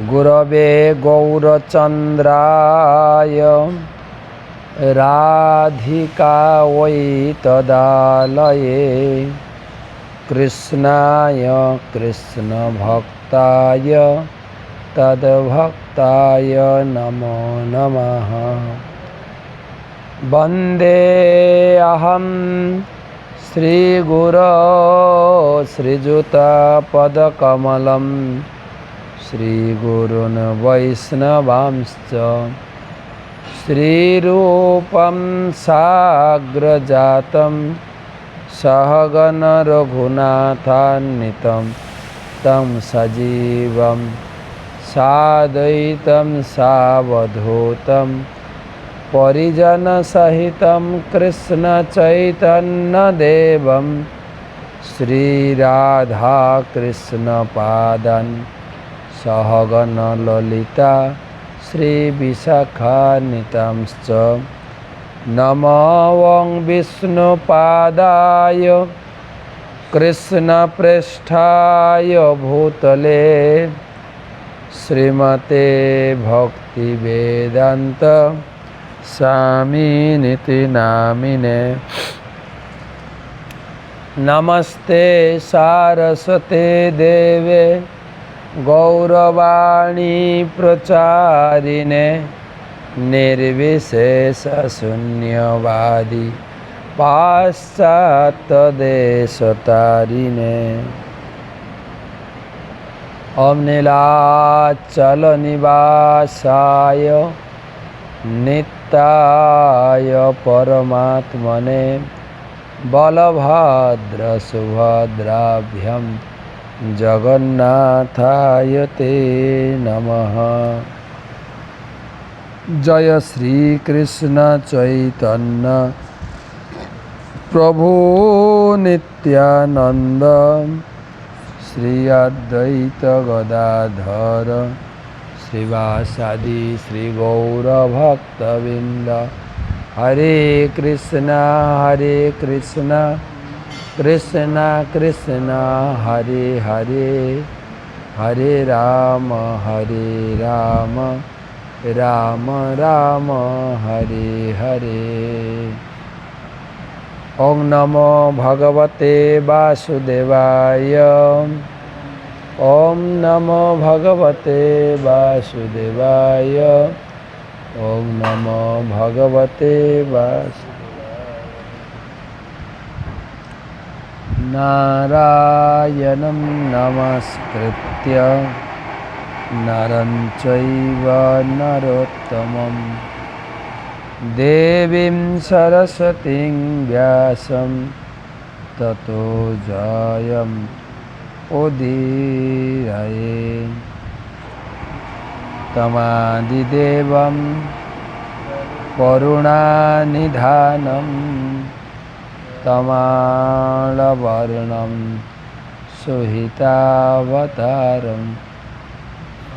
गुरवे गौरचन्द्राय राधिकायै तदालये कृष्णाय कृष्णभक्ताय तद्भक्ताय नमो नमः। वन्देऽहं श्रीगुरो श्रीयुतपदकमलं श्रीगुरून् वैष्णवांश्च श्रीरूपं साग्रजातं सहगण रघुनाथान्वितं तं सजीवं साद्वैतं सावधूतं परिजनसहितं कृष्णचैतन्यदेवं श्रीराधाकृष्णपादान् सहगण ललिता श्रीविशाखान्वितांश्च नमो विष्णुपादाय कृष्णप्रेष्ठाय भूतले श्रीमते भक्तिवेदान्त स्वामिनिति नामिने। नमस्ते सारस्वते देवे गौरवाणी प्रचारिणे निर्विशेषशून्यवादी पाश्चात्यदेशतारिणे। ओम नीलाचल निवासाय नित्याय परमात्मने बलभद्र सुभद्राभ्यां जगन्नाथाय ते नमः। जय श्री कृष्ण चैतन्य प्रभु नित्यानंद श्री अद्वैत गदाधर श्रीवासादि श्री गौर भक्तवृंद। हरे कृष्णा कृष्णा कृष्णा हरे हरे, हरे राम राम राम हरे हरे। ओम नमो भगवते वासुदेवाय। ओम नमो भगवते वासुदेवाय। ओम नमो भगवते वासुदेवाय। नारायणं नमस्कृत्य नरं चैव नरोत्तमं देवीं सरस्वतीं व्यासं ततो जयम् उदीरये। तमादिदेवं करुणानिधानं तमालवर्णं सुहितावतारम्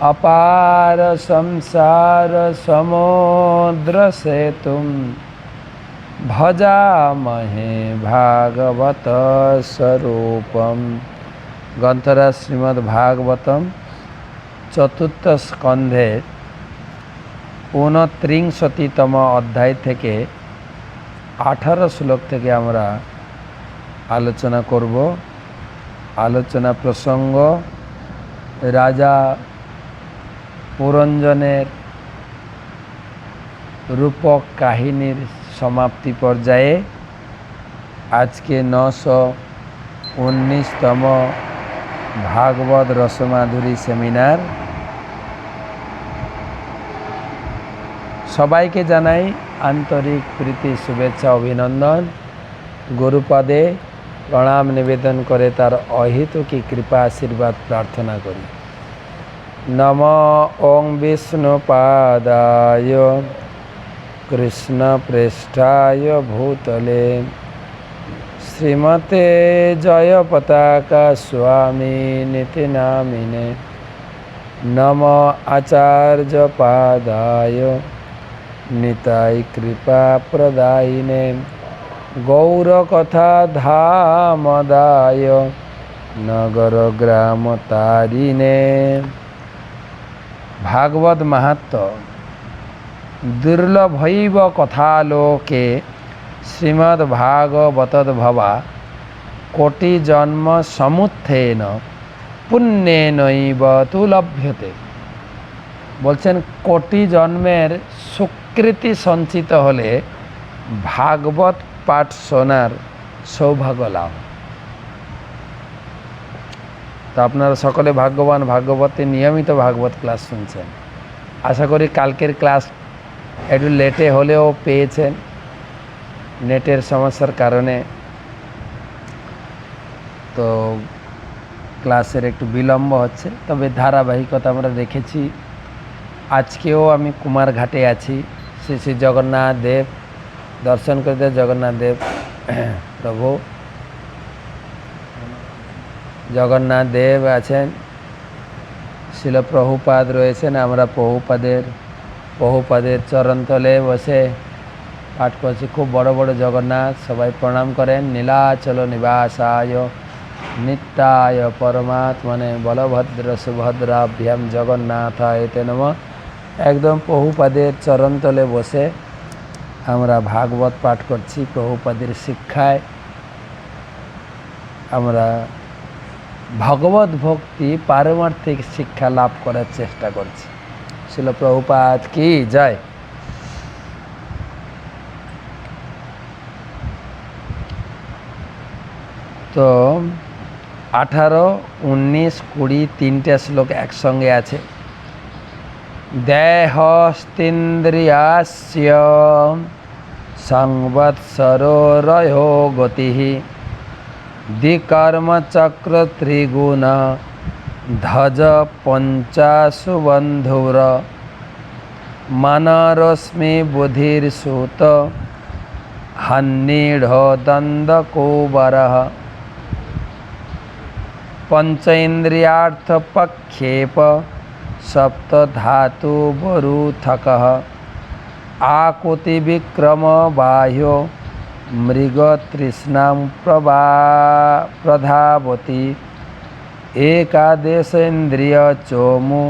अपार संसार समुद्रसेतुं भजामहे भागवत स्वरूपं। ग्रंथराज श्रीमद् भागवतम चतुर्थ स्कंधे 29तम अध्याय থেকে 18 শ্লোক থেকে আমরা আলোচনা করব। আলোচনা প্রসঙ্গ রাজা পুরঞ্জনের রূপক কাহিনীর সমাপ্তি পর্যায়ে আজকে 919তম ভাগবত রসমাধুরী সেমিনার। সবাইকে জানাই আন্তরিক প্রীতি শুভেচ্ছা অভিনন্দন। গুরুপদে প্রণাম নিবেদন করে তার অহেতুকী কৃপা আশীর্বাদ প্রার্থনা করি। নমো ওং বিষ্ণুপাদায় কৃষ্ণপ্রেষ্ঠায় ভূতলে শ্রীমতে জয়পতাকা স্বামিনিতি নামিনে। নমো আচার্য পাদায় নিতাই কৃপা প্রদায়িনে গৌরকথা ধামদায় নগর গ্রাম তারিণে। ভাগবত মাহাত্ম্য দুর্লভৈব কথালোকে শ্রীমদ্ভাগবতদ্ভবা কোটি জন্ম সমুত্থেন পুণ্যেনৈব তু লভ্যতে। বলছেন কোটি জন্মের সুকৃতি সঞ্চিত হলে ভাগবত পাঠ শোনার সৌভাগ্য লাভ। তো আপনারা সকলে ভাগ্যবান, ভাগবতে নিয়মিত ভাগবত ক্লাস শুনছেন। আশা করি কালকের ক্লাস একটু লেটে হলেও পেয়েছেন, নেটের সমস্যার কারণে তো ক্লাসের একটু বিলম্ব হচ্ছে, তবে ধারাবাহিকতা আমরা রেখেছি। আজকেও আমি কুমারঘাটে আছি। শ্রী শ্রী জগন্নাথ দেব দর্শন করতে, জগন্নাথ দেব প্রভু জগন্নাথ দেব আছেন, শিল প্রভুপাদ রয়েছেন। আমরা প্রভুপাদের চরণতলে বসে পাঠ করছি। খুব বড় বড় জগন্নাথ, সবাই প্রণাম করেন। নীলাচল নিবাসায় নিত্যায় পরমাত্মনে বলভদ্র সুভদ্রাভ্যাম জগন্নাথায় তে নমঃ। একদম প্রভুপাদের চরণতলে বসে আমরা ভাগবত পাঠ করছি। প্রভুপাদের শিক্ষায় আমরা ভগবত ভক্তি পারমার্থিক শিক্ষা লাভ করার চেষ্টা করছি। শিল প্রভুপাদ কি জয়। তো 18, 19, 20 তিনটে শ্লোক একসঙ্গে আছে। দেহস্তিন্দ্রিয়াস্য সংবৎসরোরয়ো গতিঃ দ্বিকর্মচক্র ত্রিগুণ ধ্বজ পঞ্চাশু বন্ধুর মনরশ্মি বুধির সুত হন্নিঢ় দন্দকৌবরঃ পঞ্চেন্দ্রিয়ার্থপক্ষেপ সপ্তধাতু বরুথকঃ আকুতি বিক্রম বাহ্য মৃগতৃষ্ণাং প্রধাবতি একাদশেন্দ্রিয় চোমু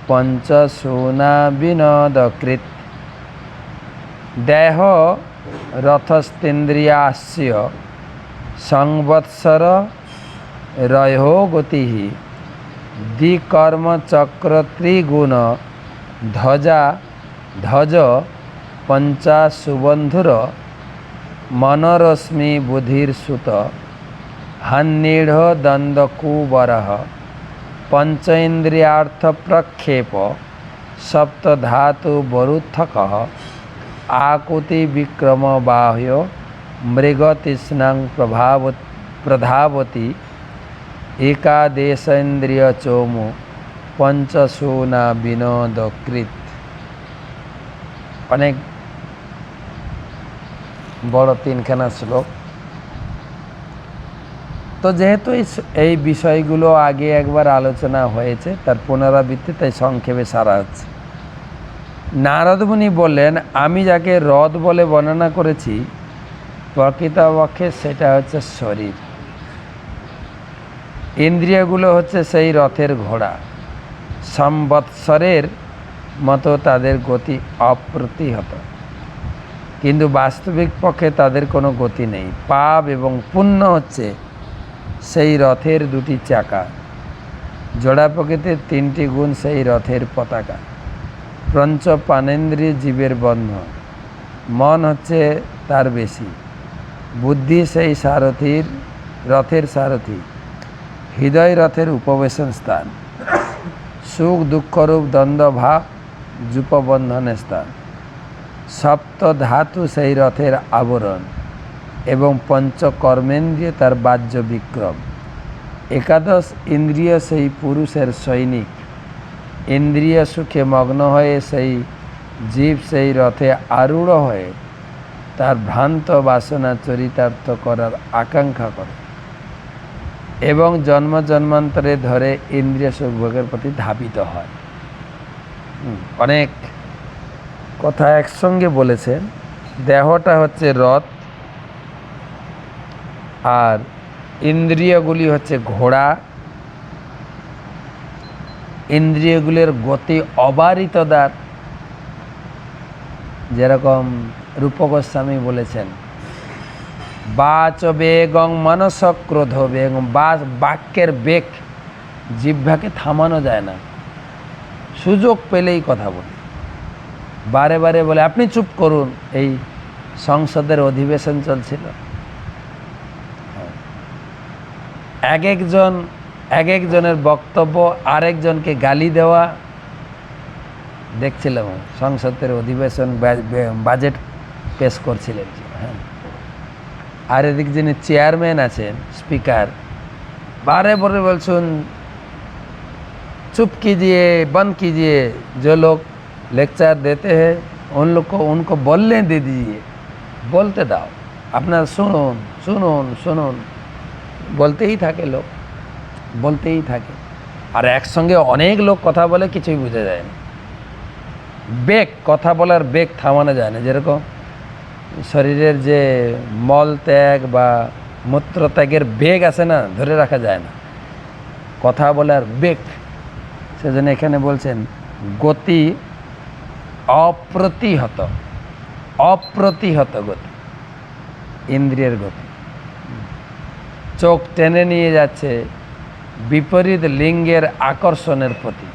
পঞ্চসূনা বিনোদকৃত। দেহ রথস্থেন্দ্রিয়াস্য সংবৎসর রয়ো গতিঃ দ্বিকর্মচক্র ত্রিগুণ ধ্বজ পঞ্চাশুবন্ধুর মনরশ্মি বুধির সুত হন্নিঢ় দন্দকুবরঃ পঞ্চেন্দ্রিয়ার্থপ্রক্ষেপ সপ্তধাতু বরুথকঃ আকুতি বিক্রম বাহ্য মৃগতৃষ্ণাং প্রধাবতি একাদশেন্দ্রিয় চোমু পঞ্চসূনা বিনোদকৃত। অনেক বড় তিনখানা শ্লোক। তো যেহেতু এই বিষয়গুলো আগে একবার আলোচনা হয়েছে, তার পুনরাবৃত্তি, তাই সংক্ষেপে সারা হচ্ছে। নারদ মুনি বললেন, আমি যাকে রথ বলে বর্ণনা করেছি প্রকৃতপক্ষে সেটা হচ্ছে শরীর। ইন্দ্রিয়গুলো হচ্ছে সেই রথের ঘোড়া। সম্বৎসরের মতো তাদের গতি অপ্রতিহত, কিন্তু বাস্তবিক পক্ষে তাদের কোনো গতি নেই। পাপ এবং পুণ্য হচ্ছে সেই রথের দুটি চাকা। জোড়া প্রকৃতির তিনটি গুণ সেই রথের পতাকা। পঞ্চ পানেন্দ্রিয় জীবের বন্ধন। মন হচ্ছে তার বেশি। বুদ্ধি সেই রথের সারথি। হৃদয় রথের উপবেশন স্থান। সুখ দুঃখরূপ দ্বন্দ্বভাব যূপবন্ধনের স্থান। সপ্ত ধাতু সেই রথের আবরণ এবং পঞ্চকর্মেন্দ্রিয় তার বাহ্য বিক্রম। একাদশ ইন্দ্রিয় সেই পুরুষের সৈনিক। ইন্দ্রিয় সুখে মগ্ন হয়ে সেই জীব সেই রথে আরূঢ় হয়ে তার ভ্রান্ত বাসনা চরিতার্থ করার আকাঙ্ক্ষা করে এবং জন্ম জন্মান্তরে ধরে ইন্দ্রিয় সুখভোগের প্রতি ধাবিত হয়। অনেক কথা একসঙ্গে বলেছেন। দেহটা হচ্ছে রথ আর ইন্দ্রিয়গুলি হচ্ছে ঘোড়া ইন্দ্রিয়গুলির গতি অবারিতদার, যেরকম রূপক গোস্বামী বলেছেন, বাচ বেগং মানস ক্রোধ বেগং, বাক্যের বেগ, জিহ্বাকে থামানো যায় না, সুযোগ পেলেই কথা বলে, বারে বারে বলে আপনি চুপ করুন। এই সংসদের অধিবেশন চলছিল, এক একজনের বক্তব্য আরেকজনকে গালি দেওয়া দেখছিলাম। সংসদের অধিবেশন, বাজেট পেশ করছিলেন, হ্যাঁ, আর এদিক যিনি চেয়ারম্যান আছেন, স্পিকার, बारे बारे बोलছেন चुप कीजिए, बंद कीजिए, जो लोग लेक्चर देते हैं उन लोग को उनको बोलने दे दीजिए, बोलते दाओ, अपना শুনুন শুনুন শুনুন, বলতেই থাকে লোক, বলতেই থাকে। আর একসঙ্গে অনেক লোক কথা বলে কিছুই বোঝা যায় না, বেগ, কথা বলার বেগ থামানো যায় না। যেরকম শরীরের যে মল ত্যাগ বা মূত্র ত্যাগের বেগ আছে না, ধরে রাখা যায় না, কথা বলার বেগ। সেজন্য এখানে বলছেন গতি অপ্রতিহত, অপ্রতিহত গতি, ইন্দ্রিয়ের গতি। চোখ টেনে নিয়ে যাচ্ছে বিপরীত লিঙ্গের আকর্ষণের প্রতি।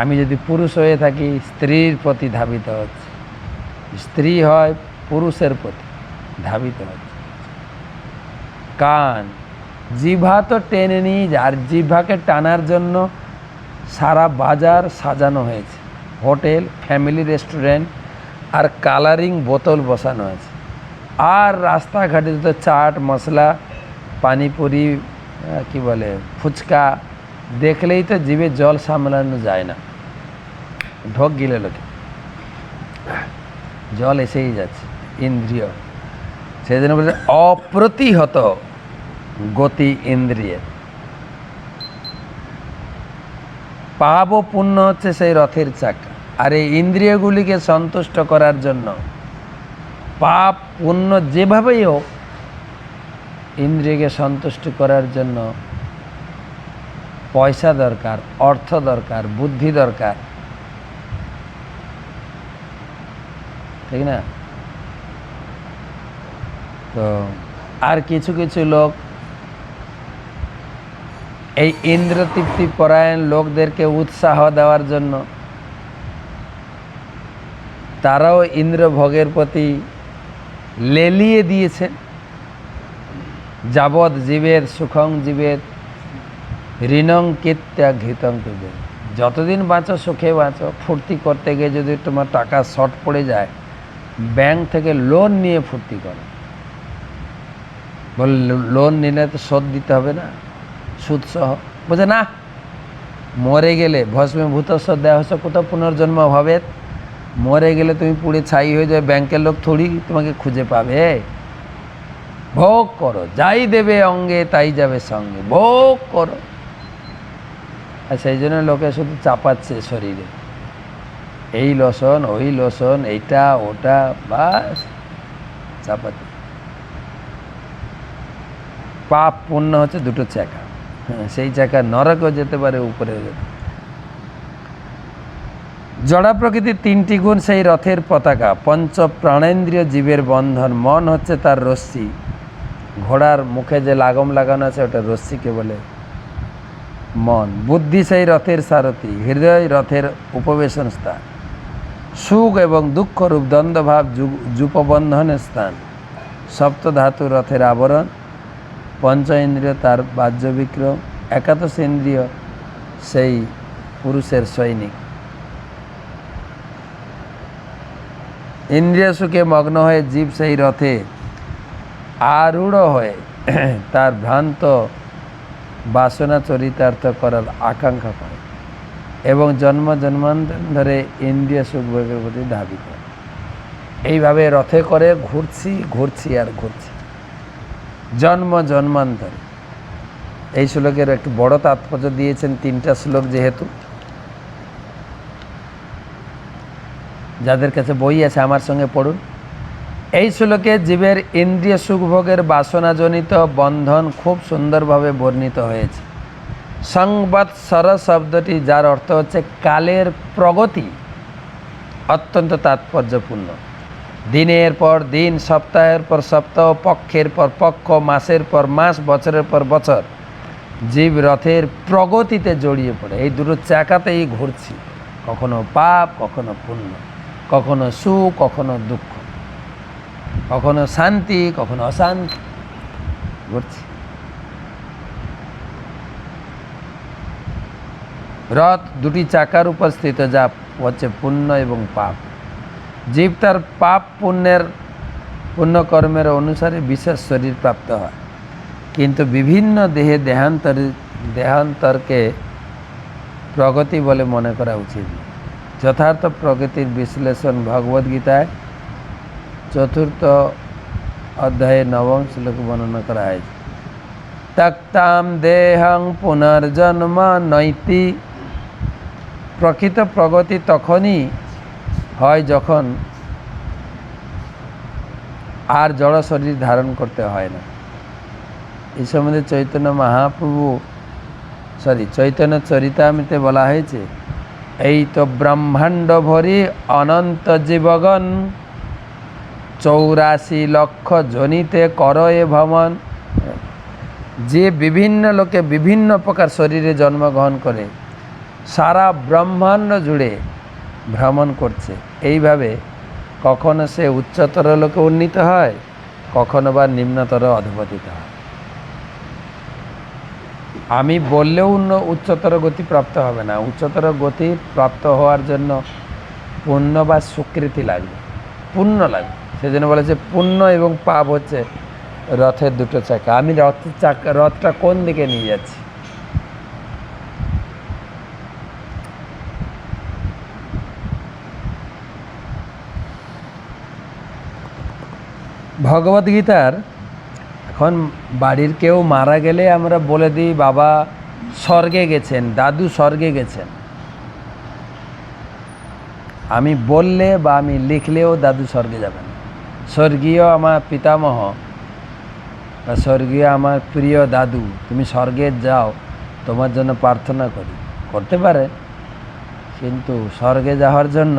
আমি যদি পুরুষ হয়ে থাকি, স্ত্রীর প্রতি ধাবিত হচ্ছে, স্ত্রী হয় পুরুষের প্রতি ধাবিত হচ্ছে। কান, জিহ্বা তো টেনে নিয়ে যায়, আর জিহ্বাকে টানার জন্য সারা বাজার সাজানো হয়েছে, হোটেল, ফ্যামিলি রেস্টুরেন্ট আর কালারিং বোতল বসানো হয়েছে। আর রাস্তাঘাটে তো চাট মশলা, পানিপুরি, কি বলে, ফুচকা দেখলেই তো জিভে জল সামলানো যায় না, ঢোক গিলে লোকে জল এসেই যাচ্ছে, ইন্দ্রিয়। সেই জন্য বলছে অপ্রতিহত গতি ইন্দ্রিয়ের। পাপ ও পুণ্য হচ্ছে সেই রথের চাকা, আর এই ইন্দ্রিয়গুলিকে সন্তুষ্ট করার জন্য পাপ পুণ্য যেভাবেই হোক, ইন্দ্রিয়কে সন্তুষ্ট করার জন্য পয়সা দরকার, অর্থ দরকার, বুদ্ধি দরকার, ঠিক না? তো আর কিছু কিছু লোক এই ইন্দ্রতৃপ্তি পরায়ণ লোকদেরকে উৎসাহ দেওয়ার জন্য তারাও ইন্দ্রভোগের প্রতি লেলিয়ে দিয়েছেন। যাবৎ জীবের সুখং জীবের ঋণং কীর্ত্যা ঘৃতং পিবেৎ, যতদিন বাঁচো সুখে বাঁচো। ফুর্তি করতে গিয়ে যদি তোমার টাকা শর্ট পড়ে যায়, ব্যাংক থেকে লোন নিয়ে ফুর্তি করো। বল লোন নিলে তো শোধ দিতে হবে না, সুদ সহ। বোঝে না, মরে গেলে ভস্মীভূত দেওয়া হচ্ছে কোথাও পুনর্জন্ম হবে, মরে গেলে তুমি পুড়ে ছাই হয়ে যাবে, ব্যাংকের লোক থোড়ি তোমাকে খুঁজে পাবে। ভোগ করো, যাই দেবে অঙ্গে তাই যাবে সঙ্গে, ভোগ করো। আর সেই জন্য লোকে শুধু চাপাচ্ছে শরীরে, এই লোশন ওই লোশন, এইটা ওটা, বাস চাপাচ্ছে। পাপ পুণ্য হচ্ছে দুটো চাকা, হ্যাঁ, সেই চাকা নরকেও যেতে পারে, উপরেও যেতে পারে। জড়া প্রকৃতির তিনটি গুণ সেই রথের পতাকা। পঞ্চ প্রাণেন্দ্রিয় জীবের বন্ধন, মন হচ্ছে তার রশ্মি। ঘোড়ার মুখে যে লাগম লাগানো আছে ওটা রশ্মিকে বলে মন। বুদ্ধি সেই রথের সারথি, হৃদয় রথের উপবেশন স্থান। সুখ এবং দুঃখ রূপ দ্বন্দ্বভাব যূপবন্ধনের স্থান। সপ্ত ধাতু রথের আবরণ, পঞ্চ ইন্দ্রিয় তার বাহ্য বিক্রম, একাদশ ইন্দ্রিয় সেই পুরুষের সৈনিক। ইন্দ্রিয় সুখে মগ্ন হয়ে জীব সেই রথে আরূঢ় হয়ে তার ভ্রান্ত বাসনা চরিতার্থ করার আকাঙ্ক্ষা করে এবং জন্ম জন্মান্তর ধরে ইন্দ্রিয় সুখ ভোগের প্রতি ধাবিত। এইভাবে রথে করে ঘুরছি ঘুরছি আর ঘুরছি জন্ম জন্মান্তরে। এই শ্লোকের একটু বড় তাৎপর্য দিয়েছেন, তিনটা শ্লোক যেহেতু। যাদের কাছে বই আছে আমার সঙ্গে পড়ুন, এই শ্লোকে জীবের ইন্দ্রিয় সুখভোগের বাসনাজনিত বন্ধন খুব সুন্দরভাবে বর্ণিত হয়েছে। সংবৎসর শব্দটি, যার অর্থ হচ্ছে কালের প্রগতি, অত্যন্ত তাৎপর্যপূর্ণ। দিনের পর দিন, সপ্তাহের পর সপ্তাহ, পক্ষের পর পক্ষ, মাসের পর মাস, বছরের পর বছর জীব রথের প্রগতিতে জড়িয়ে পড়ে। এই দুটো চাকাতেই ঘুরছি, কখনো পাপ, কখনো পুণ্য, কখনো সুখ, কখনো দুঃখ, কখনো শান্তি, কখনো অশান্তি, ঘুরছি। রথ দুটি চাকার উপর স্থিত, যা হচ্ছে পুণ্য এবং পাপ। জীব তার পাপ পুণ্যকর্মের অনুসারে বিশেষ শরীর প্রাপ্ত হয়, কিন্তু বিভিন্ন দেহে দেহান্তরকে প্রগতি বলে মনে করা উচিত। যথার্থ প্রগতির বিশ্লেষণ ভগবদ্গীতায় 4th অধ্যায়ে 9ম শ্লোকে বর্ণনা করা হয়েছে। তক্তাম দেহং পুনর্জন্ম নৈতি। প্রকৃত প্রগতি তখনই হয় যখন আর জড় শরীর ধারণ করতে হয় না। এই সম্বন্ধে চৈতন্য চরিতামৃতে বলা হয়েছে, এই তো ব্রহ্মাণ্ড ভরি অনন্ত জীবগণ, 84 লক্ষ জনিতে করয়ে ভ্রমণ। যে বিভিন্ন লোকে বিভিন্ন প্রকার শরীরে জন্মগ্রহণ করে সারা ব্রহ্মাণ্ড জুড়ে ভ্রমণ করছে। এইভাবে কখনো সে উচ্চতর লোকে উন্নীত হয়, কখনো বা নিম্নতর অধঃপতিত হয়। আমি বললেও উচ্চতর গতি প্রাপ্ত হবে না। উচ্চতর গতি প্রাপ্ত হওয়ার জন্য পুণ্য বা স্বীকৃতি লাগবে, পুণ্য লাগবে। সেজন্য বলেছে পুণ্য এবং পাপ হচ্ছে রথের দুটো চাকা। আমি রথটা কোন দিকে নিয়ে যাচ্ছি? ভগবদ্গীতার এখন বাড়ির কেউ মারা গেলে আমরা বলে দিই বাবা স্বর্গে গেছেন, দাদু স্বর্গে গেছেন। আমি বললে বা আমি লিখলেও দাদু স্বর্গে যাবেন। স্বর্গীয় আমার পিতামহ বা স্বর্গীয় আমার প্রিয় দাদু, তুমি স্বর্গে যাও, তোমার জন্য প্রার্থনা করি, করতে পারে। কিন্তু স্বর্গে যাওয়ার জন্য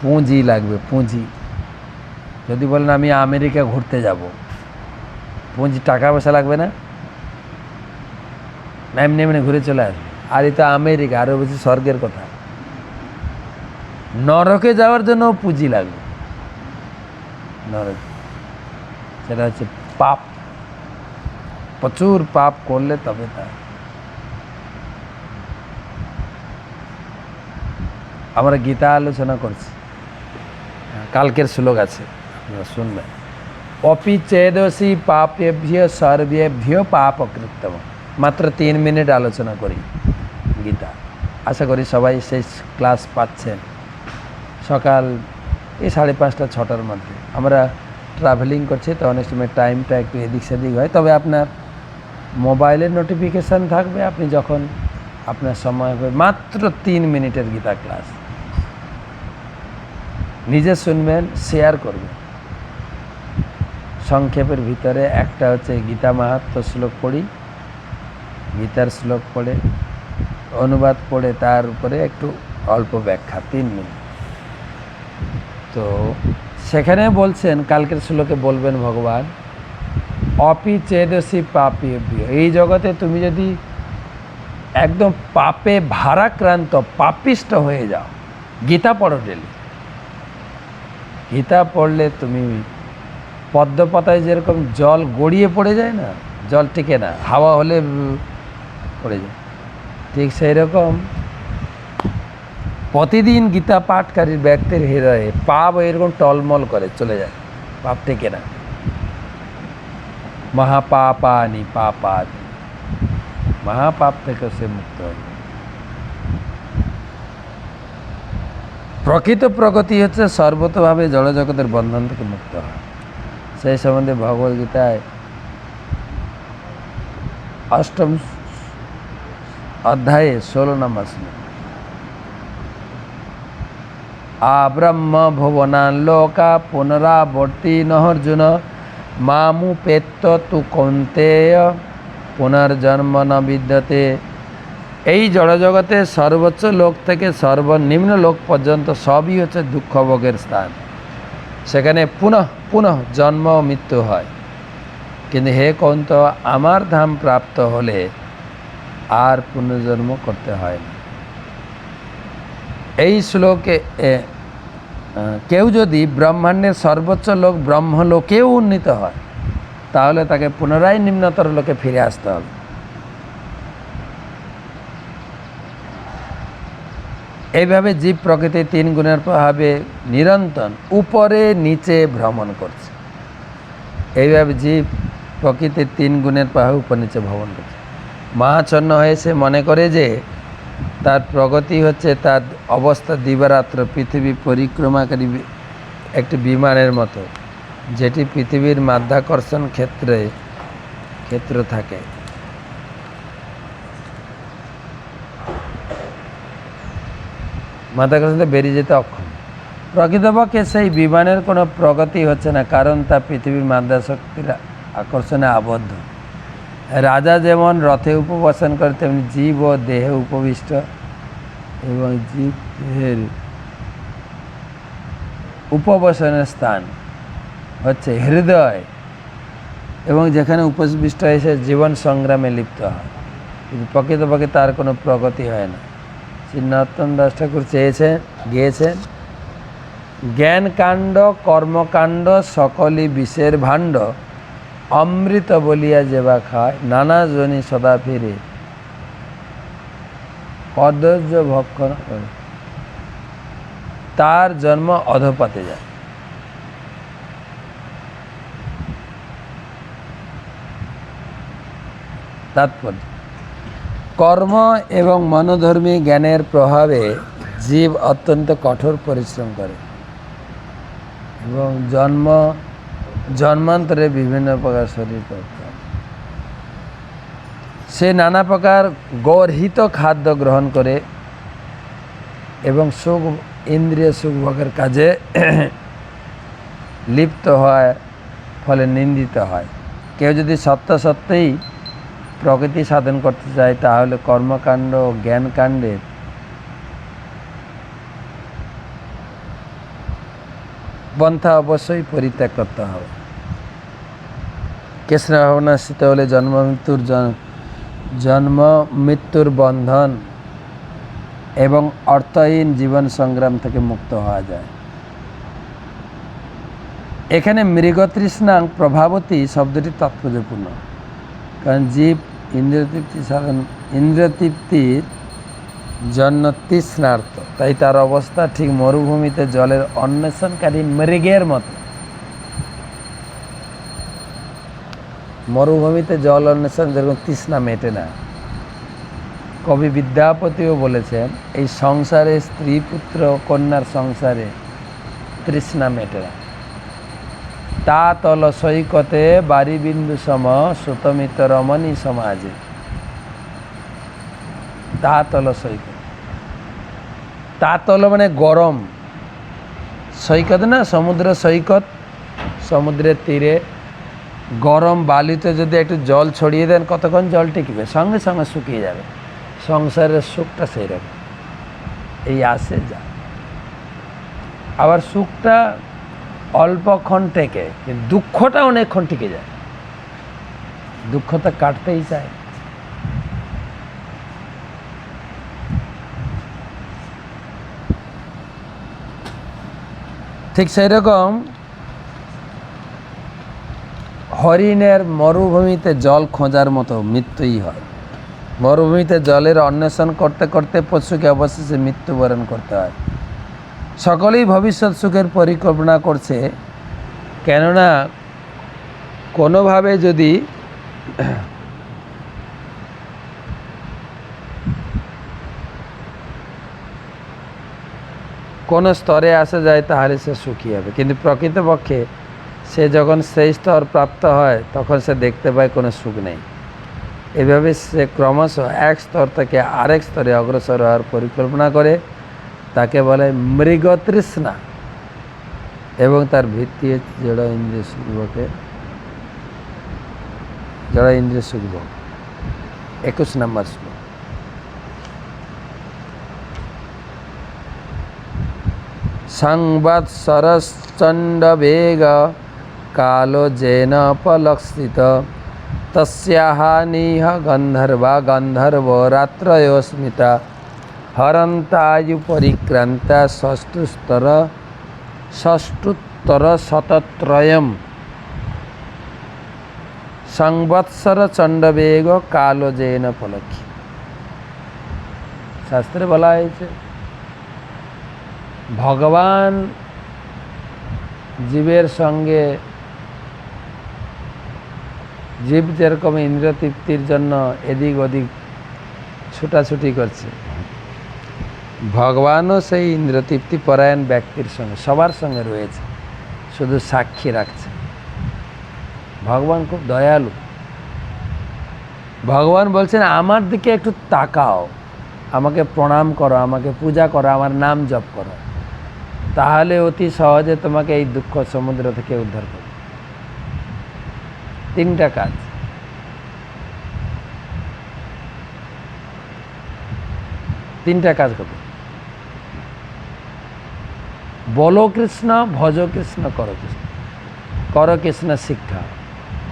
পুঁজি লাগবে, পুঁজি। যদি বলেন আমি আমেরিকা ঘুরতে যাব, পুঁজি, টাকা পয়সা লাগবে না? এমনি এমনি ঘুরে চলে আসবে। আর এই তো আমেরিকা, আরও বেশি স্বর্গের কথা। নরকে যাওয়ার জন্য পুঁজি লাগবে। নরক, সেটা হচ্ছে পাপ, প্রচুর পাপ করলে তবে তা। আমরা গীতা আলোচনা করছি, কালকের শ্লোক আছে, আপনারা শুনবেন। অপি চেদসি পাপেভ্য সর্বেভ্য পাপ কৃতম। মাত্র 3 মিনিট আলোচনা করি গীতা। আশা করি সবাই সেই ক্লাস পাচ্ছেন। সকাল এই 5:30 6টার মধ্যে। আমরা ট্রাভেলিং করছি তো অনেক সময় টাইমটা একটু এদিক সেদিক হয়, তবে আপনার মোবাইলের নোটিফিকেশান থাকবে, আপনি যখন আপনার সময় হবে। মাত্র 3 মিনিটের গীতা ক্লাস, নিজে শুনবেন, শেয়ার করবেন। সংক্ষেপের ভিতরে একটা হচ্ছে গীতা মাহাত্ম্য শ্লোক পড়ি, গীতার শ্লোক পড়ে অনুবাদ পড়ে তার উপরে একটু অল্প ব্যাখ্যা, 3 মিনিট। তো সেখানে বলছেন, কালকের শ্লোকে বলবেন ভগবান, অপি চেদসি পাপেভ্য। এই জগতে তুমি যদি একদম পাপে ভারাক্রান্ত, পাপিষ্ট হয়ে যাও, গীতা পড়ো ডেলি। গীতা পড়লে তুমি পদ্মপাতায় যেরকম জল গড়িয়ে পড়ে যায় না, জল টিকে না, হাওয়া হলে পড়ে যায়, ঠিক সেই রকম প্রতিদিন গীতা পাঠকারীর ব্যক্তির হৃদয়ে পাপ এরকম টলমল করে চলে যায়, পাপ টিকে না। মহাপাপানি পাপানি, মহাপাপ থেকে সে মুক্ত হয়। প্রকৃত প্রগতি হচ্ছে সর্বতভাবে জড়জগতের বন্ধন থেকে মুক্ত হয়। সেই সম্বন্ধে ভগবদ্গীতায় 8ম অধ্যায়ে 16 নম্বর শ্লোক, আব্রহ্ম ভুবনান লোকা পুনরাবর্তী নহর্জুন মামুপেত্য তু কৌন্তেয় পুনর্জন্ম ন বিদ্যতে। এই জড়জগতে সর্বোচ্চ লোক থেকে সর্বনিম্ন লোক পর্যন্ত সবই হচ্ছে দুঃখভোগের স্থান। সেখানে পুনঃ পুনঃ জন্ম ও মৃত্যু হয়। কিন্তু হে কৌন্ত, আমার ধাম প্রাপ্ত হলে আর পুনর্জন্ম করতে হয় না। এই শ্লোকে কেউ যদি ব্রহ্মাণ্ডের সর্বোচ্চ লোক ব্রহ্মলোকেও উন্নীত হয়, তাহলে তাকে পুনরায় নিম্নতর লোকে ফিরে আসতে হবে। এইভাবে জীব প্রকৃতি তিন গুণের প্রভাবে নিরন্তর উপরে নিচে ভ্রমণ করছে। এইভাবে জীব প্রকৃতির তিন গুণের প্রভাবে উপর নিচে ভ্রমণ করছে। মহাচ্ছন্ন হয়ে সে মনে করে যে তার প্রগতি হচ্ছে তার অবস্থা দিবারাত্র পৃথিবী পরিক্রমাকারী একটি বিমানের মতো, যেটি পৃথিবীর মাধ্যাকর্ষণ ক্ষেত্র থাকে। মাধ্যাকর্ষণে বেরিয়ে যেতে অক্ষম। প্রকৃতপক্ষে সেই বিমানের কোনো প্রগতি হচ্ছে না, কারণ তা পৃথিবীর মাধ্যাশক্তির আকর্ষণে আবদ্ধ। রাজা যেমন রথে উপবেশন করে, তেমনি জীব ও দেহে উপবিষ্ট, এবং জীব দেহের উপবেশনের স্থান হচ্ছে হৃদয়, এবং যেখানে উপবিষ্ট হয়ে সে জীবন সংগ্রামে লিপ্ত হয়। কিন্তু প্রকৃতপক্ষে তার কোনো প্রগতি হয় না। শ্রী নরোত্তম দাস ঠাকুর গিয়েছেন, জ্ঞানকাণ্ড কর্মকাণ্ড সকলই বিষের ভাণ্ড, অমৃত বলিয়া যেবা খায় নানা জনি সদা ফিরে কদর্য ভক্ষণ করে, তার জন্ম অধপাতে যায়। তাৎপর্য: কর্ম এবং মনোধর্মী জ্ঞানের প্রভাবে জীব অত্যন্ত কঠোর পরিশ্রম করে এবং জন্মান্তরে বিভিন্ন প্রকার শরীর করতে হয়। সে নানা প্রকার গর্হিত খাদ্য গ্রহণ করে এবং ইন্দ্রিয় সুখভোগের কাজে লিপ্ত হয়, ফলে নিন্দিত হয়। কেউ যদি সত্যই প্রকৃতি সাধন করতে চায়, তাহলে কর্মকাণ্ড ও জ্ঞানকাণ্ডের পন্থা অবশ্যই পরিত্যাগ করতে হবে। কৃষ্ণ ভাবনাস্থিত হলে জন্ম মৃত্যুর বন্ধন এবং অর্থহীন জীবন সংগ্রাম থেকে মুক্ত হওয়া যায়। এখানে মৃগতৃষ্ণাং প্রভাবতী শব্দটি তাৎপর্যপূর্ণ, কারণ জীব ইন্দ্রিয়তৃপ্তির জন্য তৃষ্ণার্ত, তাই তার অবস্থা ঠিক মরুভূমিতে জলের অন্বেষণকারী মৃগের মতো। মরুভূমিতে জল অন্বেষণ যেরকম তৃষ্ণা মেটে না। কবি বিদ্যাপতিও বলেছেন, এই সংসারে স্ত্রী পুত্র কন্যার সংসারে তৃষ্ণা মেটে না। তা তল সৈকতে বারি বিন্দু সম সুতমিত রমণী সমাজে। তা তল সৈকত, তাতল মানে গরম, সৈকত না সমুদ্র সৈকত, সমুদ্রের তীরে গরম বালিতে যদি একটু জল ছড়িয়ে দেন, কতক্ষণ জল টিকবে? সঙ্গে সঙ্গে শুকিয়ে যাবে। সংসারের সুখটা সেই রকম, এই আসে যা। আবার সুখটা অল্পক্ষণ টেকে, কিন্তু দুঃখটা অনেকক্ষণ টিকে যায়। দুঃখটা কাটতেই চায়। ঠিক সেই রকম হরিণের মরুভূমিতে জল খোঁজার মতো মৃত্যুই হয়। মরুভূমিতে জলের অন্বেষণ করতে করতে পশুকে অবশেষে মৃত্যুবরণ করতে হয়। সকলেই ভবিষ্যৎ সুখের পরিকল্পনা করছে, কেননা কোনোভাবে যদি কোনো স্তরে আসা যায়, তাহলে সে সুখী হবে। কিন্তু প্রকৃতপক্ষে সে যখন সেই স্তর প্রাপ্ত হয়, তখন সে দেখতে পায় কোনো সুখ নেই। এভাবে সে ক্রমশ এক স্তর থেকে আরেক স্তরে অগ্রসর হওয়ার পরিকল্পনা করে, তাকে বলে মৃগতৃষ্ণা, এবং তার ভিত্তি হচ্ছে জড় ইন্দ্রিয় সুখভোগে, জড় ইন্দ্রিয় সুখভোগ। 21 নম্বর শ্লোক। সংবৎসরশ্চণ্ডবেগ কালো যেন পলক্ষিত তস্যাহ নিহ গন্ধর্বা গন্ধর্ব রাত্রয়ো স্মিতা হরন্তায়ু পরিক্রান্তা ষষ্ঠোত্তর শতত্রয়ম। সংবৎসর চণ্ডবেগ কালো যেন পলক্ষিত। শাস্ত্রে বলা হয়েছে ভগবান জীবের সঙ্গে, জীব যেরকম ইন্দ্রিয় তৃপ্তির জন্য এদিক ওদিক ছুটাছুটি করছে, ভগবানও সেই ইন্দ্রিয় তৃপ্তি পরায়ণ ব্যক্তির সঙ্গে, সবার সঙ্গে রয়েছে, শুধু সাক্ষী রাখছে। ভগবান খুব দয়ালু। ভগবান বলছেন আমার দিকে একটু তাকাও, আমাকে প্রণাম করো, আমাকে পূজা করো, আমার নাম জপ করো, তাহলে অতি সহজে তোমাকে এই দুঃখ সমুদ্র থেকে উদ্ধার করো। 3টা কাজ। করবে। বলো কৃষ্ণ, ভজ কৃষ্ণ, করো কৃষ্ণ। করো কৃষ্ণ শিক্ষা,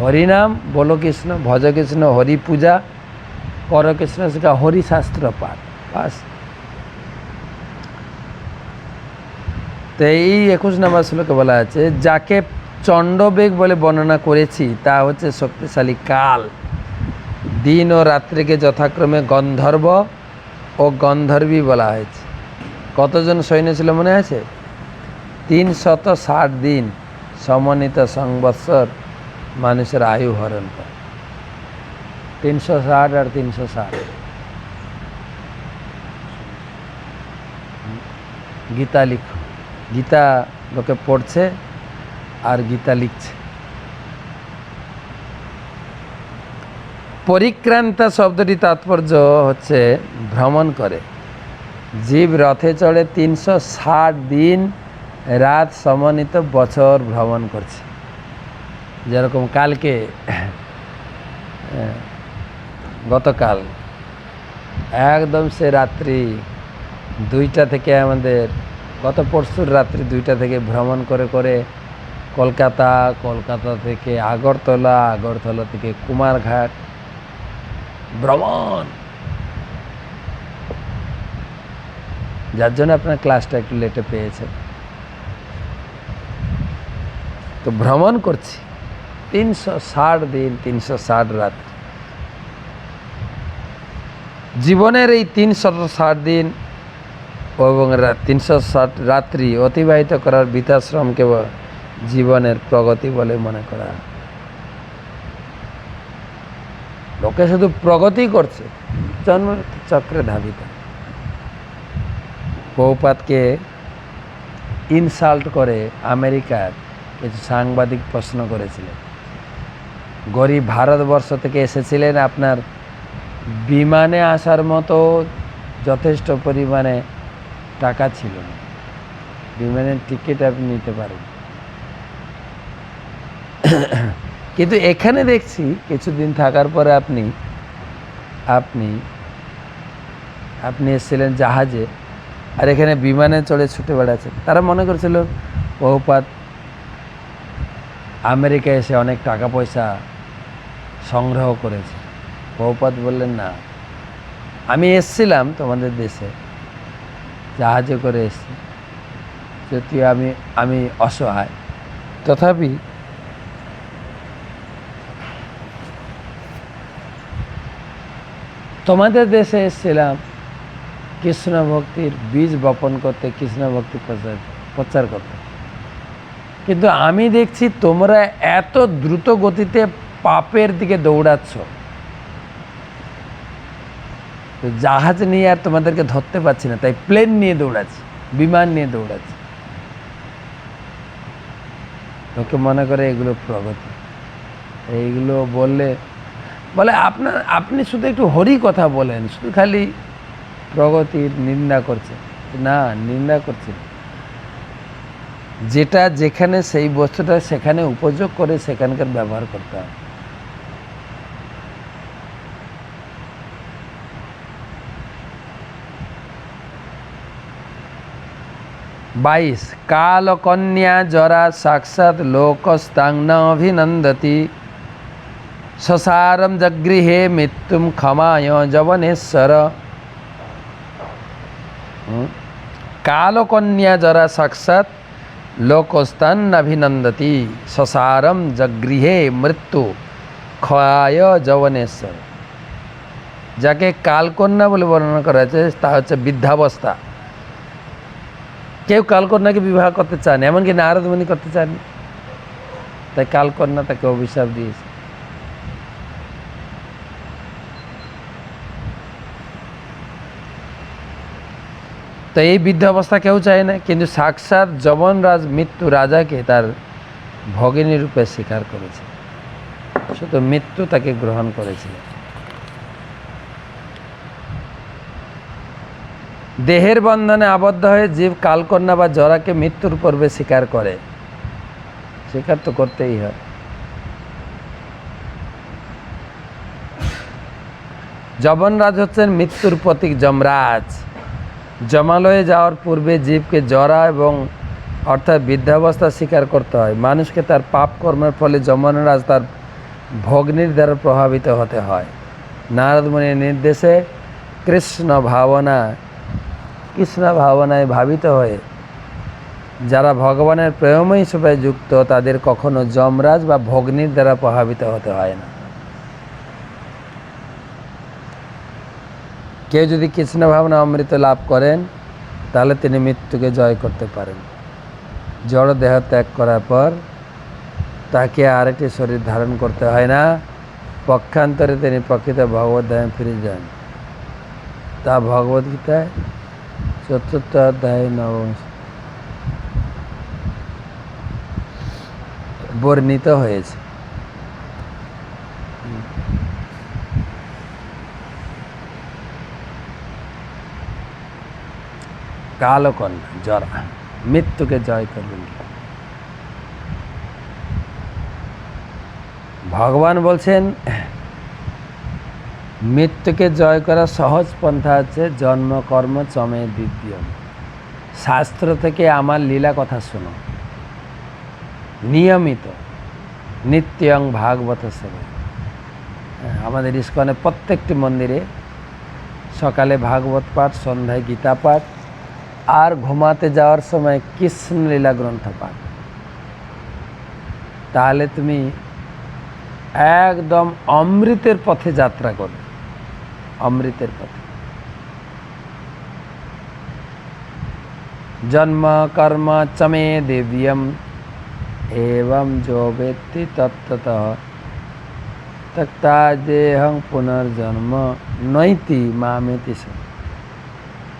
হরিনাম, বলো কৃষ্ণ, ভজ কৃষ্ণ, হরি পূজা, করো কৃষ্ণ শিক্ষা, হরি শাস্ত্র পাঠ। বাস। তো এই 21 নম্বর শ্লোকে বলা আছে যাকে চণ্ডবেগ বলে বর্ণনা করেছি তা হচ্ছে শক্তিশালী কাল। দিন ও রাত্রিকে যথাক্রমে গন্ধর্ব ও গন্ধর্বী বলা হয়েছে। কতজন সৈন্য ছিল মনে আছে? 360 দিন সমন্বিত সংবৎসর মানুষের আয়ু হরণ করে। 360 আর 360। গীতা লিখো, গীতা লোকে পড়ছে আর গীতা লিখছে। পরিক্রান্তা শব্দটি তাৎপর্য হচ্ছে ভ্রমণ করে। জীব রথে চড়ে 360 দিন রাত সমন্বিত বছর ভ্রমণ করছে। যেরকম কালকে, গতকাল একদম সে রাত্রি 2টা থেকে আমাদের, গত পরশুর রাত্রি 2টা থেকে ভ্রমণ করে করে কলকাতা, কলকাতা থেকে আগরতলা, আগরতলা থেকে কুমারঘাট ভ্রমণ। যার জন্য আপনার ক্লাসটা একটু লেটে পেয়েছে। তো ভ্রমণ করছি 360 দিন, 360 রাত। জীবনের এই 360 দিন এবং 360 রাত্রি অতিবাহিত করার বৃদ্ধাশ্রমকে জীবনের প্রগতি বলে মনে করা। লোকে শুধু প্রগতি করছে, জন্ম চক্রে ধাবিত। প্রভুপাদকে ইনসাল্ট করে আমেরিকার কিছু সাংবাদিক প্রশ্ন করেছিলেন। গরিব ভারতবর্ষ থেকে এসেছিলেন, আপনার বিমানে আসার মতো যথেষ্ট পরিমাণে টাকা ছিল না, বিমানের টিকিট আপনি নিতে পারেন। কিন্তু এখানে দেখছি কিছুদিন থাকার পরে আপনি আপনি আপনি এসেছিলেন জাহাজে, আর এখানে বিমানে চড়ে ছুটে বেড়াচ্ছেন। তারা মনে করেছিল প্রভুপাদ আমেরিকায় এসে অনেক টাকা পয়সা সংগ্রহ করেছে। প্রভুপাদ বললেন, না, আমি এসছিলাম তোমাদের দেশে, জাহাজে করে এসছি, যদিও আমি অসহায়, তথাপি তোমাদের দেশে এসেছিলাম কৃষ্ণ ভক্তির বীজ বপন করতে, কৃষ্ণ ভক্তি প্রচার করতে। কিন্তু আমি দেখছি তোমরা এত দ্রুত গতিতে পাপের দিকে দৌড়াচ্ছ, তো জাহাজ নিয়ে আর তোমাদেরকে ধরতে পারছি না, তাই প্লেন নিয়ে দৌড়াচ্ছি, বিমান নিয়ে দৌড়াচ্ছি। লোকে মনে করে এগুলো প্রগতি। এইগুলো বললে বলে আপনি শুধু একটু হরি কথা বলেন, শুধু খালি প্রগতির নিন্দা করছে। না, নিন্দা করছি না। যেটা যেখানে সেই বস্তুটা সেখানে উপযোগ করে সেখানকার ব্যবহার করতে হবে। বাইশ, কাল কন্যা জরা সাক্ষাৎ লোকস্তাং ন অভিনন্দতি সসারম জগৃহে মৃত্যুম ক্ষমায় যবনেশ্বর। কালকন্যা জরা সাক্ষাৎ লোকস্তান অভিনন্দতি সসারম জগৃহে মৃত্যু ক্ষয় যবনেশ্বর। যাকে কালকন্যা বলে বর্ণনা করা হয়েছে তা হচ্ছে বৃদ্ধাবস্থা। কেউ কালকন্যাকে বিবাহ করতে চান, এমনকি নারদ মুনি করতে চান, তাই কালকন্যা তাকে অভিশাপ দিয়েছে। তো এই বৃদ্ধাবস্থা কেউ চায় না, কিন্তু সাক্ষাৎ যমনরাজ মৃত্যু রাজাকে তার ভগিনী রূপে স্বীকার করেছে, শুধু মৃত্যু তাকে গ্রহণ করেছিল। দেহের বন্ধনে আবদ্ধ হয়ে জীব কালকন্যা বা জরাকে মৃত্যুর পূর্বে স্বীকার করে, স্বীকার তো করতেই হয়। যমনরাজ হচ্ছেন মৃত্যুর প্রতীক যমরাজ। যমালয়ে যাওয়ার পূর্বে জীবকে জরা এবং অর্থাৎ বৃদ্ধাবস্থা স্বীকার করতে হয়। মানুষকে তার পাপ কর্মের ফলে যমনরাজ তার ভগ্নির দ্বারা প্রভাবিত হতে হয়। নারদ মুনির নির্দেশে কৃষ্ণ ভাবনায় ভাবিত হয়ে যারা ভগবানের প্রেমময়ী সেবায় যুক্ত তাদের কখনো যমরাজ বা ভগ্নির দ্বারা প্রভাবিত হতে হয় না। কেউ যদি কৃষ্ণ ভাবনা অমৃত লাভ করেন তাহলে তিনি মৃত্যুকে জয় করতে পারেন। জড় দেহ ত্যাগ করার পর তাকে আরেকটি শরীর ধারণ করতে হয় না, পক্ষান্তরে তিনি প্রকৃত ভগবত ধামে ফিরে যান। তা ভগবদ্গীতায় ৪র্থ অধ্যায় ৯ম বর্ণিত হয়েছে। কালকন্যা জরা মৃত্যুকে জয় করবেন। ভগবান বলছেন মৃত্যুকে জয় করা সহজ পন্থা হচ্ছে জন্ম কর্ম চমে দিব্যম। শাস্ত্র থেকে আমার লীলা কথা শোনো নিয়মিত, নিত্যং ভাগবত সেবা। আমাদের ইস্কনে প্রত্যেকটি মন্দিরে সকালে ভাগবত পাঠ, সন্ধ্যায় গীতা পাঠ, আর ঘুমাতে যাওয়ার সময় কৃষ্ণলীলা গ্রন্থ পাঠ। তাহলে তুমি একদম অমৃতের পথে যাত্রা করবে, অমৃতের পথে। জন্ম কর্ম চমে দিব্যম এবং যো বেত্তি তত্ত্বতঃ তক্তা দেহং পুনর্জন্ম নৈতি মামেতি।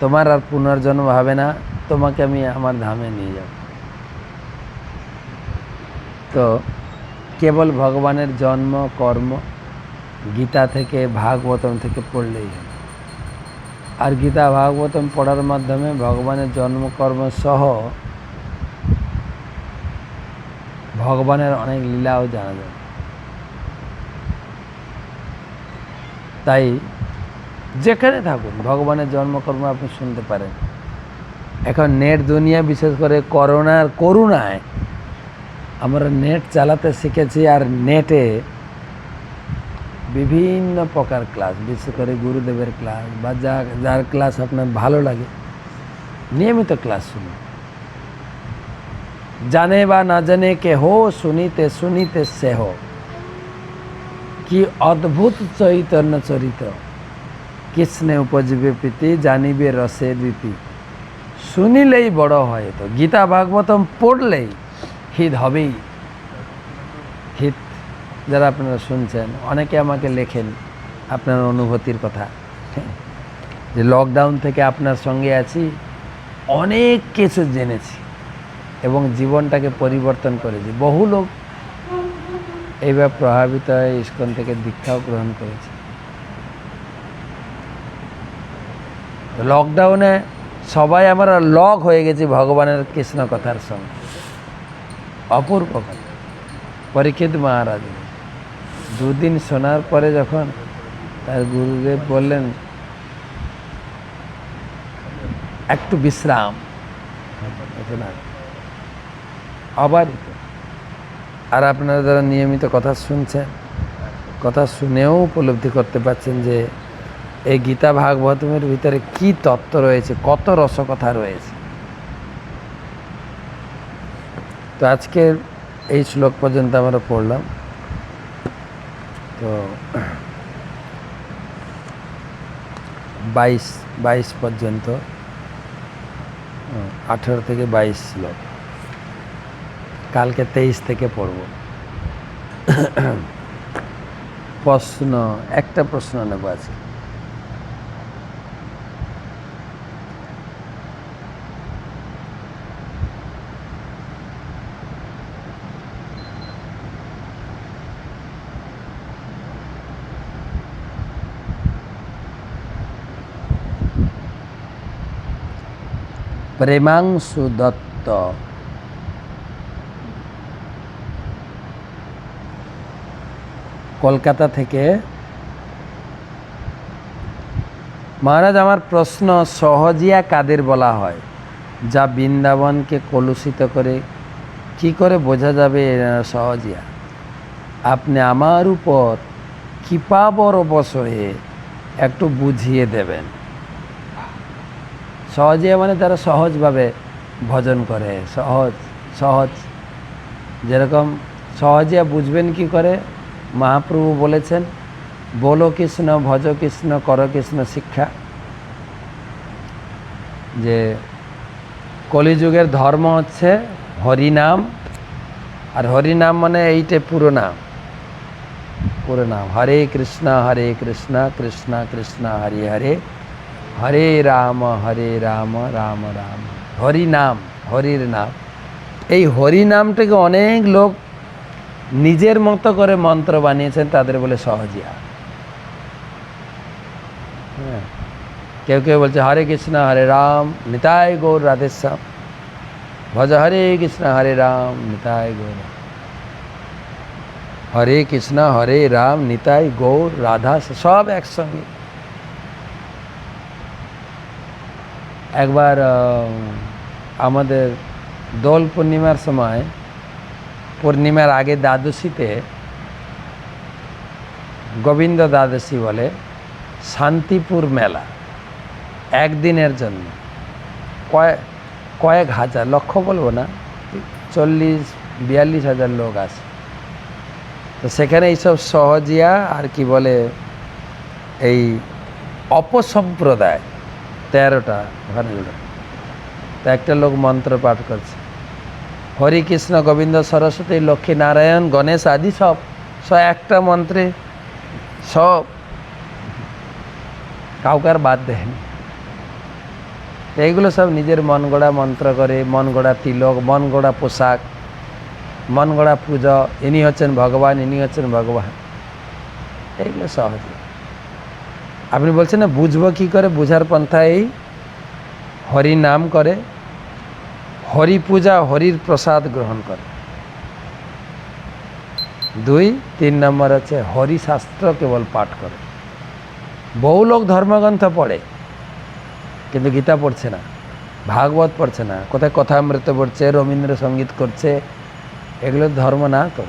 তোমার আর পুনর্জন্ম হবে না, তোমাকে আমি আমার ধামে নিয়ে যাব। তো কেবল ভগবানের জন্ম কর্ম গীতা থেকে ভাগবতম থেকে পড়লেই হবে। আর গীতা ভাগবতম পড়ার মাধ্যমে ভগবানের জন্মকর্ম সহ ভগবানের অনেক লীলাও জানা যায়। তাই যেখানে থাকুন ভগবানের জন্মকর্ম আপনি শুনতে পারেন। এখন নেট দুনিয়া, বিশেষ করে করোনায় আমরা নেট চালাতে শিখেছি, আর নেটে বিভিন্ন প্রকার ক্লাস, বিশেষ করে গুরুদেবের ক্লাস বা যার ক্লাস আপনার ভালো লাগে নিয়মিত ক্লাস শুনুন। জানে বা না জানে কে হো, শুনিতে শুনিতে সে হো। কি অদ্ভুত চৈতন্য চরিত, কৃষ্ণে উপজীবে প্রীতি, জানিবে রসে রীতি। শুনিলেই বড় হয়। তো গীতা ভাগবতম পড়লেই হিত হবেই। হিত যারা আপনারা শুনছেন, অনেকে আমাকে লেখেন আপনার অনুভূতির কথা, যে লকডাউন থেকে আপনার সঙ্গে আছি, অনেক কিছু জেনেছি এবং জীবনটাকে পরিবর্তন করেছি। বহু লোক এইভাবে প্রভাবিত হয়ে ইস্কন থেকে দীক্ষাও গ্রহণ করেছে। লকডাউনে সবাই আমরা লগ হয়ে গেছি ভগবানের কৃষ্ণ কথার সঙ্গে। অপূর্ব কথা। পরীক্ষিত মহারাজ দুদিন শোনার পরে যখন তার গুরুদেব বললেন একটু বিশ্রাম, আবার আর আপনারা যারা নিয়মিত কথা শুনছেন, কথা শুনেও উপলব্ধি করতে পারছেন যে এই গীতা ভাগবতমের ভিতরে কি তত্ত্ব রয়েছে, কত রসকথা রয়েছে। তো আজকে এই শ্লোক পর্যন্ত আমরা পড়লাম। তো 22 পর্যন্ত, 18 থেকে 22 শ্লোক, কালকে 23 থেকে পড়ব। প্রশ্ন, একটা প্রশ্ন নেব আজকে। প্রেমাংশু দত্ত, কলকাতা থেকে। মহারাজ, আমার প্রশ্ন, সহজিয়া কাদের বলা হয়, যা বৃন্দাবনকে কলুষিত করে? কি করে বোঝা যাবে এরা সহজিয়া? আপনি আমার উপর কৃপাবরবশ হয়ে একটু বুঝিয়ে দেবেন। সহজিয়া মানে তারা সহজভাবে ভজন করে, সহজ। যেরকম সহজিয়া বুঝবেন কি করে? মহাপ্রভু বলেছেন, বলো কৃষ্ণ, ভজ কৃষ্ণ, কর কৃষ্ণ শিক্ষা। যে কলিযুগের ধর্ম হচ্ছে হরিনাম, আর হরিনাম মানে এইটা পুরো নাম। হরে কৃষ্ণ কৃষ্ণ কৃষ্ণ হরে হরে, হরে রাম রাম রাম হরিনাম, হরির নাম। এই হরিনামটাকে অনেক লোক নিজের মতো করে মন্ত্র বানিয়েছেন, তাদের বলে সহজিয়া। হ্যাঁ, কেউ কেউ বলছে হরে কৃষ্ণ হরে রাম নিতাই গৌর রাধেশ্যাম, ভজ হরে কৃষ্ণ হরে রাম নিতাই গৌর, হরে কৃষ্ণ হরে রাম নিতাই গৌর রাধা, সব একসঙ্গে। একবার আমাদের দোল পূর্ণিমার সময়, পূর্ণিমার আগে দ্বাদশীতে, গোবিন্দ দ্বাদশী বলে, শান্তিপুর মেলা একদিনের জন্য কয়েক হাজার, লক্ষ বলবো না, 40-42 হাজার লোক আসে। তো সেখানে এইসব সহজিয়া আর কি বলে, এই অপসম্প্রদায় 13টা ওখানে জুড়ে। তো একটা লোক মন্ত্র পাঠ করছে, হরি কৃষ্ণ গোবিন্দ সরস্বতী লক্ষ্মী নারায়ণ গণেশ আদি সব একটা মন্ত্রে, সব কাউকে আর বাদ দেয়নি। এইগুলো সব নিজের মন গড়া মন্ত্র করে, মন গড়া তিলক, মন গড়া পোশাক, মন গড়া পুজো, ইনি হচ্ছেন ভগবান, ইনি হচ্ছেন ভগবান। এইগুলো সহজ। আপনি বলছেন না বুঝবো কী করে? বুঝার পন্থা এই, হরি নাম করে, হরি পূজা, হরির প্রসাদ গ্রহণ করে। 2-3 নম্বর হচ্ছে হরি শাস্ত্র কেবল পাঠ করে। বহু লোক ধর্মগ্রন্থ পড়ে কিন্তু গীতা পড়ছে না, ভাগবত পড়ছে না, কোথায় কথামৃত পড়ছে, রবীন্দ্রসঙ্গীত করছে। এগুলো ধর্ম না। তো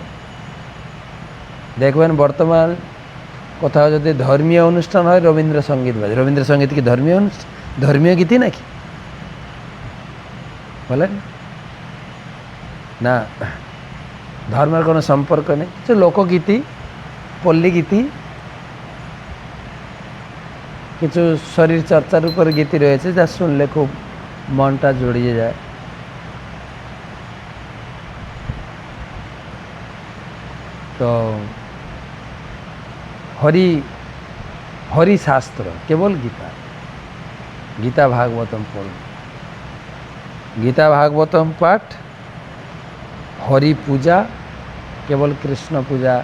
দেখবেন বর্তমান কোথাও যদি ধর্মীয় অনুষ্ঠান হয়, রবীন্দ্রসঙ্গীত বাজে। রবীন্দ্রসঙ্গীত কি ধর্মীয় অনুষ্ঠান, ধর্মীয় গীতি নাকি? বলেন না, ধর্মের কোনো সম্পর্ক নেই। কিছু লোকগীতি, পল্লী গীতি, কিছু শরীর চর্চার উপর গীতি রয়েছে, যা শুনলে খুব মনটা জড়িয়ে যায়। তো হরি শাস্ত্র কেবল গীতা, গীতা ভাগবতম পড়ব, গীতা ভাগবতম পাঠ, হরি পূজা, কেবল কৃষ্ণ পূজা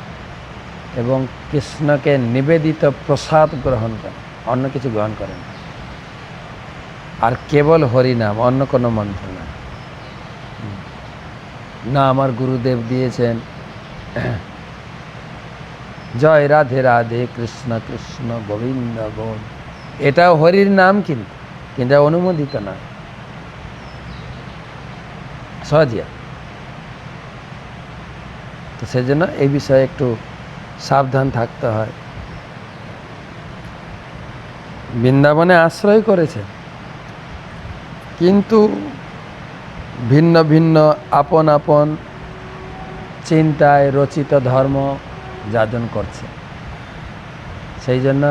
এবং কৃষ্ণকে নিবেদিত প্রসাদ গ্রহণ করেন, অন্য কিছু গ্রহণ করেন। আর কেবল হরি নাম, অন্য কোনো মন্ত্র না। না আমার গুরুদেব দিয়েছেন জয় রাধে রাধে কৃষ্ণ কৃষ্ণ গোবিন্দ গোবিন্দ, এটাও হরির নাম, কিন্তু অনুমোদিত না, সহজিয়া। তো সেই জন্য এই বিষয়ে একটু সাবধান থাকতে হয়। বৃন্দাবনে আশ্রয় করেছেন, কিন্তু ভিন্ন ভিন্ন আপন আপন চিন্তায় রচিত ধর্ম যাজন করছে। সেই জন্য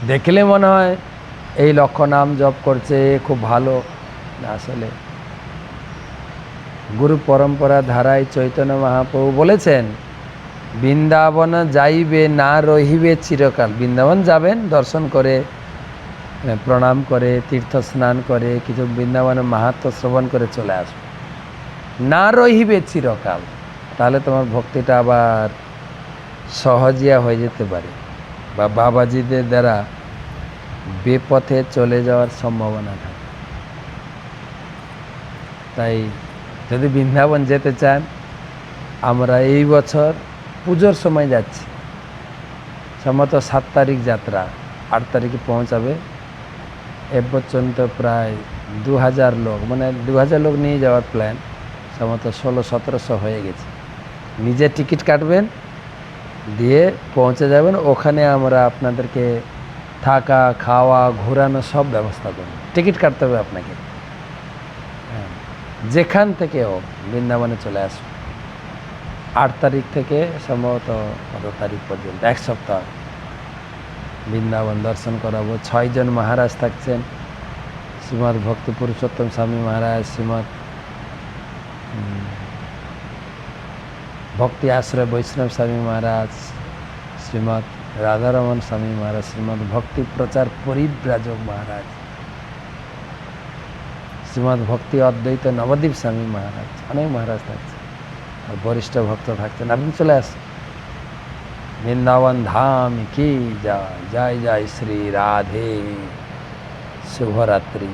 দেখলে মনে হয় এই লক্ষ্য নাম জপ করছে, খুব ভালো। আসলে গুরু পরম্পরা ধারায় চৈতন্য মহাপ্রভু বলেছেন, বৃন্দাবন যাইবে না রহিবে চিরকাল। বৃন্দাবন যাবেন, দর্শন করে প্রণাম করে তীর্থ স্নান করে কিছু বৃন্দাবনের মাহাত্ম্য শ্রবণ করে চলে আসবে, না রহিবে চিরকাল। তাহলে তোমার ভক্তিটা আবার সহজিয়া হয়ে যেতে পারে, বা বাবাজিদের দ্বারা বেপথে চলে যাওয়ার সম্ভাবনা থাকে। তাই যদি বৃন্দাবন যেতে চান, আমরা এই বছর পুজোর সময় যাচ্ছি, সম্ভবত 7 তারিখ যাত্রা, 8 তারিখে পৌঁছাবে। এ পর্যন্ত প্রায় 2000 লোক, মানে 2000 লোক নিয়ে যাওয়ার প্ল্যান, সম্ভবত 1600-1700 হয়ে গেছে। নিজে টিকিট কাটবেন, দিয়ে পৌঁছে যাবেন, ওখানে আমরা আপনাদেরকে থাকা খাওয়া ঘোরানো সব ব্যবস্থা করব। টিকিট কাটতে হবে আপনাকে, হ্যাঁ, যেখান থেকে হোক বৃন্দাবনে চলে আসুন। 8 তারিখ থেকে সম্ভবত কত তারিখ পর্যন্ত 1 সপ্তাহ বৃন্দাবন দর্শন করাবো। 6 জন মহারাজ থাকছেন, শ্রীমৎ ভক্তি পুরুষোত্তম স্বামী মহারাজ, শ্রীমৎ ভক্তি আশ্রয় বৈষ্ণব স্বামী মহারাজ, শ্রীমৎ রাধারমন স্বামী মহারাজ, শ্রীমৎ ভক্তি প্রচার পরিব্রাজক মহারাজ, শ্রীমৎ ভক্তি অদ্বৈত নবদ্বীপ স্বামী মহারাজ, অনেক মহারাজ থাকছে, আর বরিষ্ঠ ভক্ত থাকছেন। আপনি চলে আসুন। বৃন্দাবন ধাম কি জয়, জয় জয় শ্রী রাধে। শুভরাত্রি।